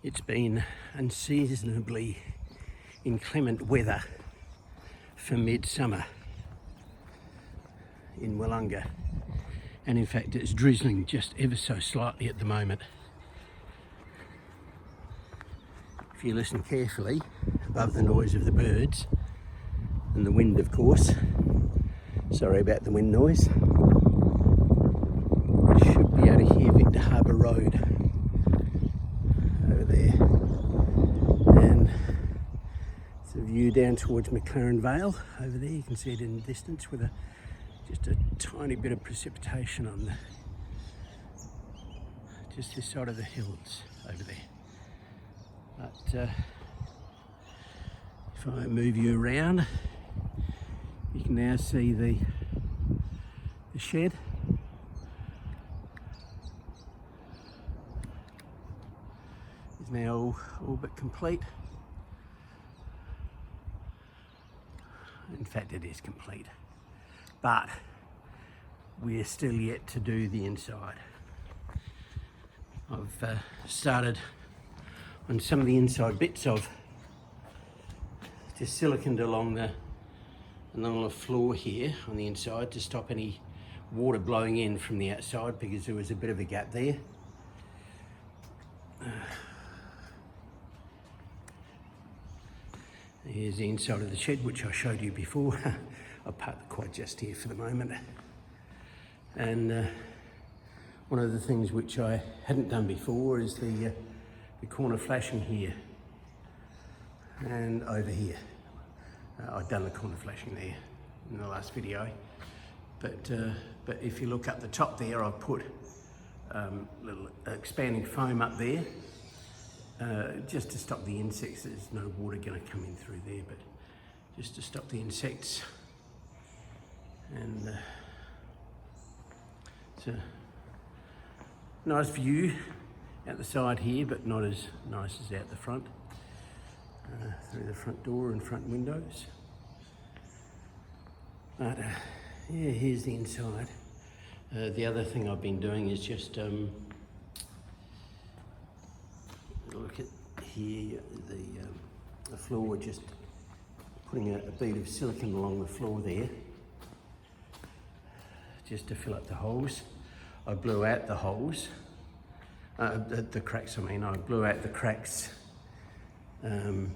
It's been unseasonably inclement weather for midsummer in Willunga, and in fact it's drizzling just ever so slightly at the moment. If you listen carefully, above the noise of the birds and the wind, of course, sorry about the wind noise, you should be able to hear Victor Harbour Road over there, and it's a view down towards McLaren Vale over there. You can see it in the distance with just a tiny bit of precipitation on just this side of the hills over there. But if I move you around, you can now see the shed. Is now all but complete. In fact, it is complete, but we're still yet to do the inside. I've started on some of the inside bits. I've just siliconed along the floor here on the inside to stop any water blowing in from the outside, because there was a bit of a gap there. Here's the inside of the shed, which I showed you before. I'll park the quad just here for the moment. And one of the things which I hadn't done before is the corner flashing here and over here. I'd done the corner flashing there in the last video, but if you look up the top there, I've put little expanding foam up there, just to stop the insects. There's no water going to come in through there, but just to stop the insects. And it's a nice view out the side here, but not as nice as out the front, through the front door and front windows. But yeah, here's the inside. The other thing I've been doing is just look at here, the floor, just putting a bead of silicone along the floor there, just to fill up the holes. I blew out the holes, the cracks. I mean, I blew out the cracks in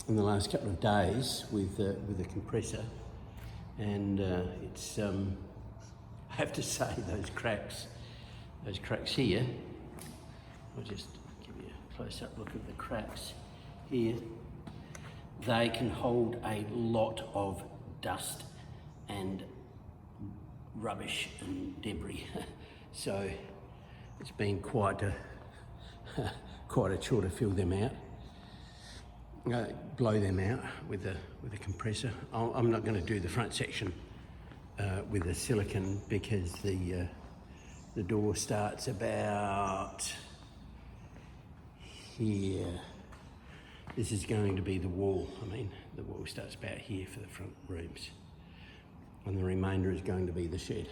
the last couple of days with the compressor, and it's I have to say, those cracks here. I'll just give you a close-up look at the cracks here. They can hold a lot of dust and rubbish and debris, so it's been quite a chore to fill them out, blow them out with a compressor. I'm not going to do the front section with the silicone, because the door starts about here. This is going to be the wall. I mean, the wall starts about here for the front rooms, and the remainder is going to be the shed.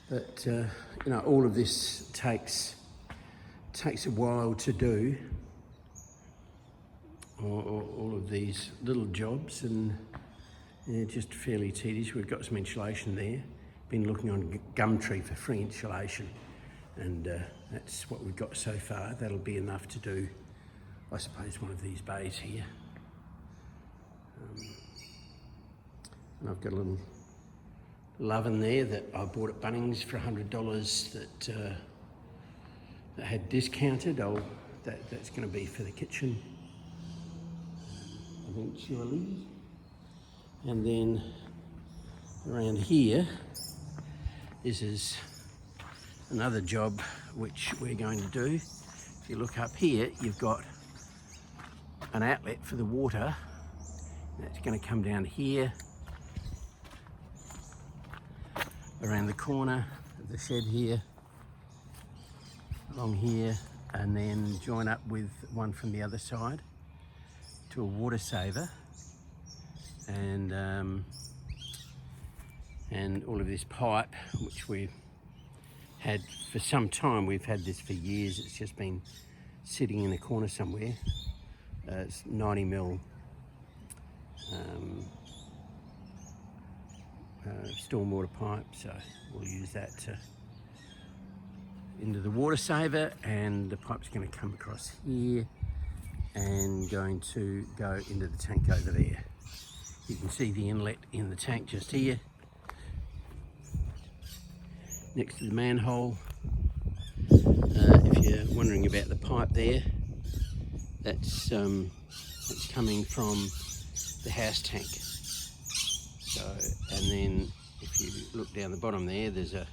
But you know, all of this takes a while to do. All of these little jobs, and yeah, just fairly tedious. We've got some insulation there. Been looking on Gumtree for free insulation, and that's what we've got so far. That'll be enough to do, I suppose, one of these bays here. And I've got a little oven there that I bought at Bunnings for $100 that had discounted. That's going to be for the kitchen eventually. And then around here, this is another job which we're going to do. If you look up here, you've got an outlet for the water. That's going to come down here, around the corner of the shed here, along here, and then join up with one from the other side to a water saver, and all of this pipe, which we had for some time. We've had this for years. It's just been sitting in a corner somewhere. It's 90 mil stormwater pipe, so we'll use that into the water saver, and the pipe's going to come across here and going to go into the tank over there. You can see the inlet in the tank just here, next to the manhole. If you're wondering about the pipe there, that's coming from the house tank. So, and then if you look down the bottom there, there's an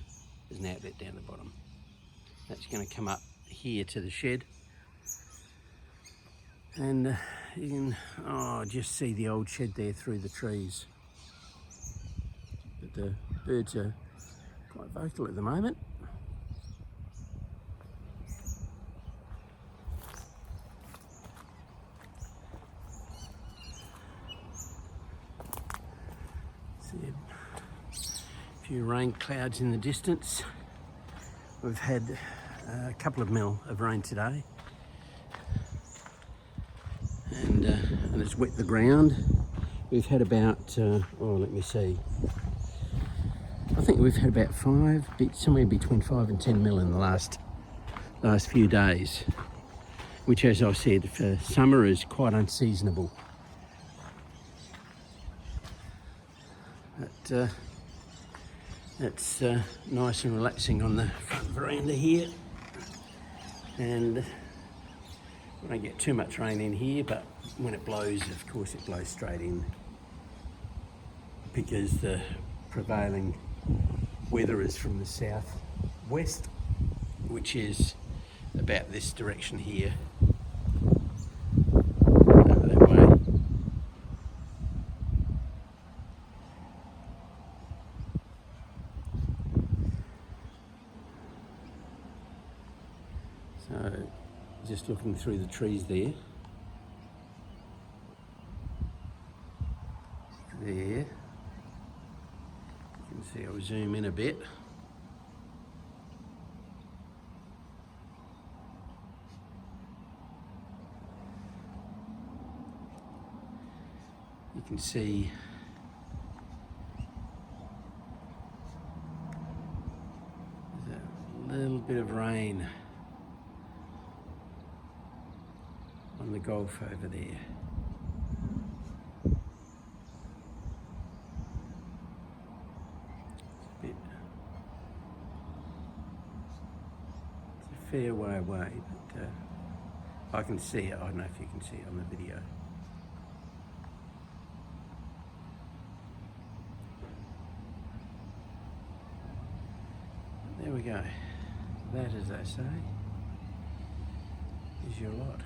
outlet down the bottom. That's going to come up here to the shed, and you can just see the old shed there through the trees. But the birds are quite vocal at the moment. See a few rain clouds in the distance. We've had a couple of mil of rain today, and it's wet the ground. We've had about, let me see, I think we've had about somewhere between 5 and 10 mil in the last few days, which, as I said, for summer is quite unseasonable. But it's nice and relaxing on the front veranda here, and we don't get too much rain in here, but when it blows, of course it blows straight in, because the prevailing weather is from the southwest, which is about this direction here, over that way. So, just looking through the trees there. There. You can see, I'll zoom in a bit. You can see there's a little bit of rain on the Gulf over there. It's a fair way away, but I can see it. I don't know if you can see it on the video. There we go. That, as they say, is your lot.